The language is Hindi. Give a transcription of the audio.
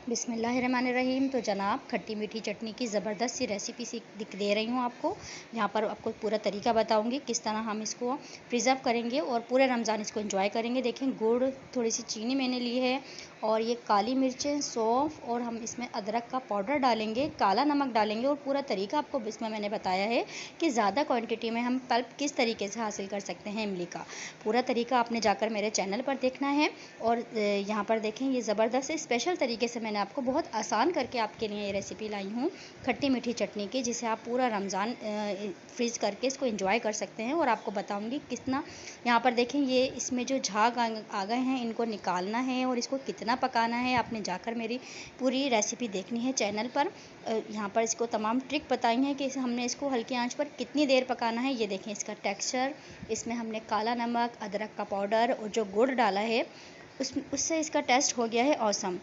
बिस्मिल्लाहिर्रहमानिर्रहीम। तो जनाब, खट्टी मीठी चटनी की ज़बरदस्त सी रेसिपी दे रही हूँ आपको। यहाँ पर आपको पूरा तरीका बताऊँगी किस तरह हम इसको प्रिज़र्व करेंगे और पूरे रमज़ान इसको एंजॉय करेंगे। देखें, गुड़, थोड़ी सी चीनी मैंने ली है और ये काली मिर्चें, सौंफ और हम इसमें अदरक का पाउडर डालेंगे, काला नमक डालेंगे। और पूरा तरीका आपको इसमें मैंने बताया है कि ज़्यादा क्वान्टिटी में हम पल्प किस तरीके से हासिल कर सकते हैं इमली का। पूरा तरीका आपने जाकर मेरे चैनल पर देखना है। और यहाँ पर देखें, ये ज़बरदस्त स्पेशल तरीके से मैंने आपको बहुत आसान करके आपके लिए ये रेसिपी लाई हूँ खट्टी मीठी चटनी की, जिसे आप पूरा रमज़ान फ्रीज़ करके इसको एंजॉय कर सकते हैं। और आपको बताऊंगी कितना। यहाँ पर देखें, ये इसमें जो झाग आ गए हैं, इनको निकालना है और इसको कितना पकाना है आपने जाकर मेरी पूरी रेसिपी देखनी है चैनल पर। यहाँ पर इसको तमाम ट्रिक बताई हैं कि हमने इसको हल्की आंच पर कितनी देर पकाना है। ये देखें इसका टेक्सचर, इसमें हमने काला नमक, अदरक का पाउडर और जो गुड़ डाला है उससे इसका टेस्ट हो गया है औसम।